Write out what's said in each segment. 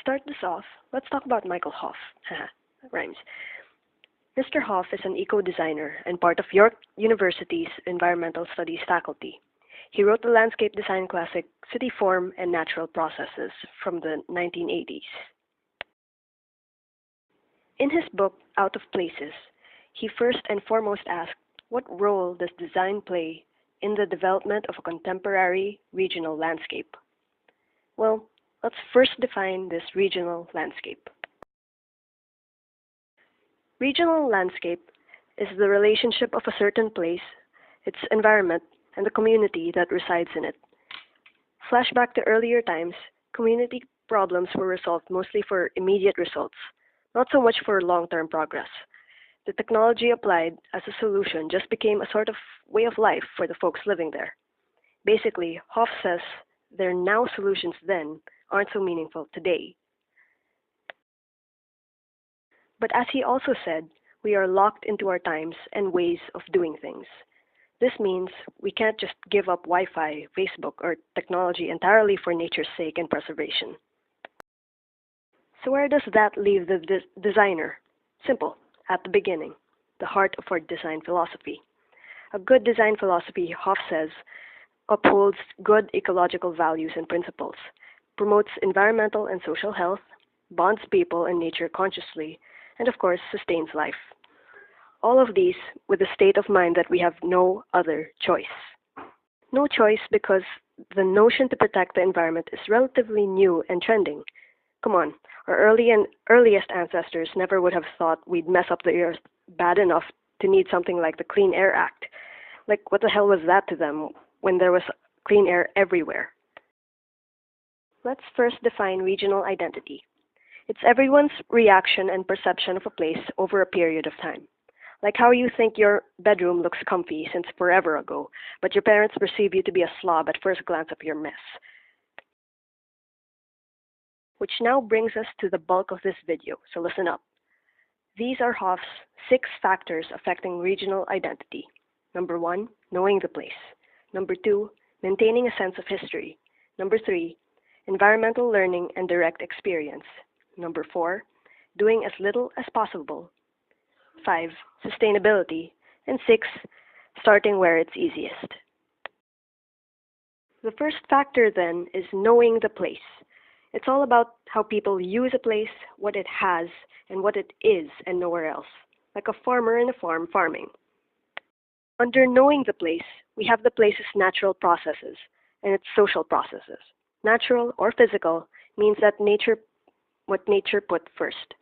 start this off, let's talk about Michael Hough. Haha, rhymes. Mr. Hough is an eco-designer and part of York University's Environmental Studies faculty. He wrote the landscape design classic City Form and Natural Processes from the 1980s. In his book, Out of Places, he first and foremost asked, what role does design play in the development of a contemporary regional landscape? Well, let's first define this regional landscape. Regional landscape is the relationship of a certain place, its environment, and the community that resides in it. Flashback to earlier times, community problems were resolved mostly for immediate results, not so much for long-term progress. The technology applied as a solution just became a sort of way of life for the folks living there. Basically, Hough says their now solutions then aren't so meaningful today. But as he also said, we are locked into our times and ways of doing things. This means we can't just give up Wi-Fi, Facebook, or technology entirely for nature's sake and preservation. So where does that leave the designer? Simple, at the beginning, the heart of our design philosophy. A good design philosophy, Hough says, upholds good ecological values and principles, promotes environmental and social health, bonds people and nature consciously, and of course, sustains life. All of these with the state of mind that we have no other choice. No choice because the notion to protect the environment is relatively new and trending. Come on, our earliest ancestors never would have thought we'd mess up the earth bad enough to need something like the Clean Air Act. Like, what the hell was that to them when there was clean air everywhere? Let's first define regional identity. It's everyone's reaction and perception of a place over a period of time. Like how you think your bedroom looks comfy since forever ago, but your parents perceive you to be a slob at first glance of your mess. Which now brings us to the bulk of this video, so listen up. These are Hough's 6 factors affecting regional identity. Number 1, knowing the place. Number 2, maintaining a sense of history. Number 3, environmental learning and direct experience. Number 4, doing as little as possible. 5, sustainability. And 6, starting where it's easiest. The first factor then is knowing the place. It's all about how people use a place, what it has, and what it is, and nowhere else. Like a farmer in a farm farming. Under knowing the place, we have the place's natural processes and its social processes. Natural or physical means that what nature put first,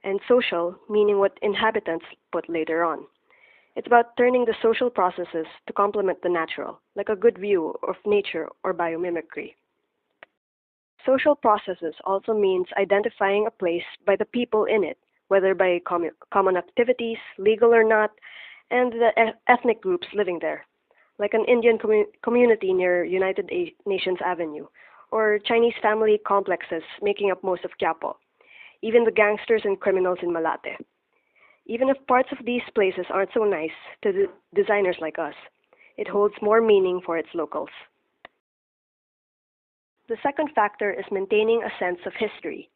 and social meaning what inhabitants put later on. It's about turning the social processes to complement the natural, like a good view of nature or biomimicry. Social processes also means identifying a place by the people in it, whether by common activities, legal or not, and the ethnic groups living there, like an Indian community near United Nations Avenue, or Chinese family complexes making up most of Quiapo, even the gangsters and criminals in Malate. Even if parts of these places aren't so nice to the designers like us, it holds more meaning for its locals. The second factor is maintaining a sense of history.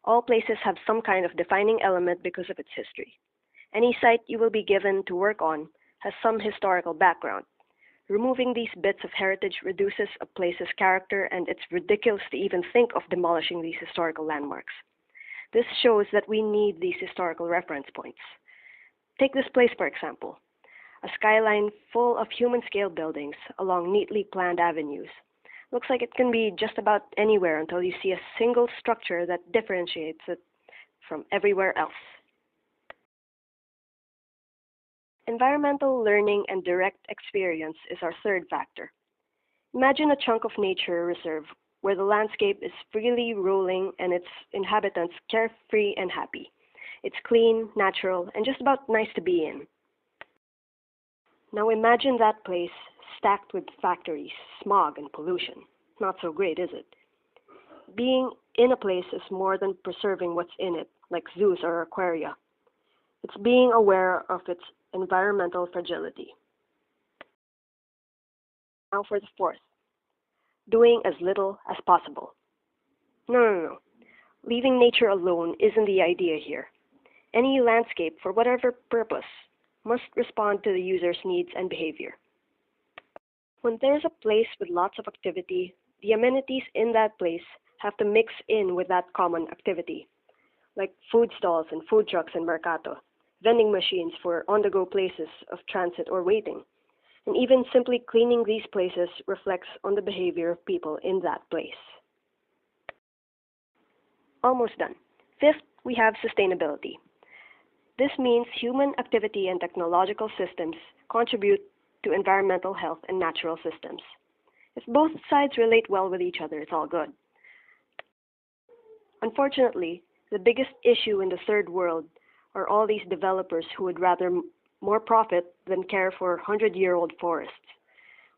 All places have some kind of defining element because of its history. Any site you will be given to work on has some historical background. Removing these bits of heritage reduces a place's character, and it's ridiculous to even think of demolishing these historical landmarks. This shows that we need these historical reference points. Take this place, for example. A skyline full of human-scale buildings along neatly planned avenues. Looks like it can be just about anywhere until you see a single structure that differentiates it from everywhere else. Environmental learning and direct experience is our third factor. Imagine a chunk of nature reserve where the landscape is freely rolling and its inhabitants carefree and happy. It's clean, natural, and just about nice to be in. Now imagine that place stacked with factories, smog, and pollution. Not so great, is it? Being in a place is more than preserving what's in it, like zoos or aquaria. It's being aware of its environmental fragility. Now for the fourth, doing as little as possible. No. Leaving nature alone isn't the idea here. Any landscape, for whatever purpose, must respond to the user's needs and behavior. When there's a place with lots of activity, the amenities in that place have to mix in with that common activity, like food stalls and food trucks and mercato, vending machines for on-the-go places of transit or waiting, and even simply cleaning these places reflects on the behavior of people in that place. Almost done. Fifth, we have sustainability. This means human activity and technological systems contribute to environmental health and natural systems. If both sides relate well with each other, it's all good. Unfortunately, the biggest issue in the third world are all these developers who would rather more profit than care for 100-year-old forests.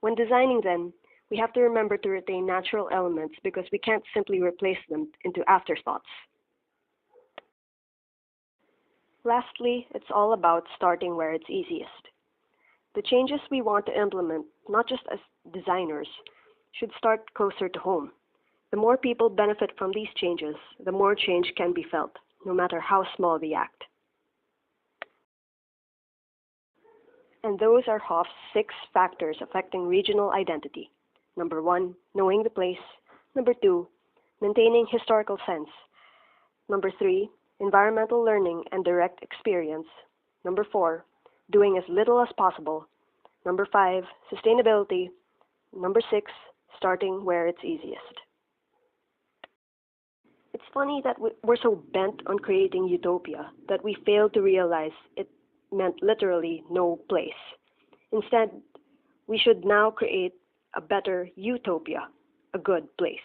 When designing them, we have to remember to retain natural elements because we can't simply replace them into afterthoughts. Lastly, it's all about starting where it's easiest. The changes we want to implement, not just as designers, should start closer to home. The more people benefit from these changes, the more change can be felt, no matter how small the act. And those are Hough's 6 factors affecting regional identity. Number 1, knowing the place. Number 2, maintaining historical sense. Number 3, environmental learning and direct experience. Number 4, doing as little as possible. Number 5, sustainability. Number 6, starting where it's easiest. It's funny that we're so bent on creating utopia that we fail to realize it meant literally no place. Instead, we should now create a better utopia, a good place.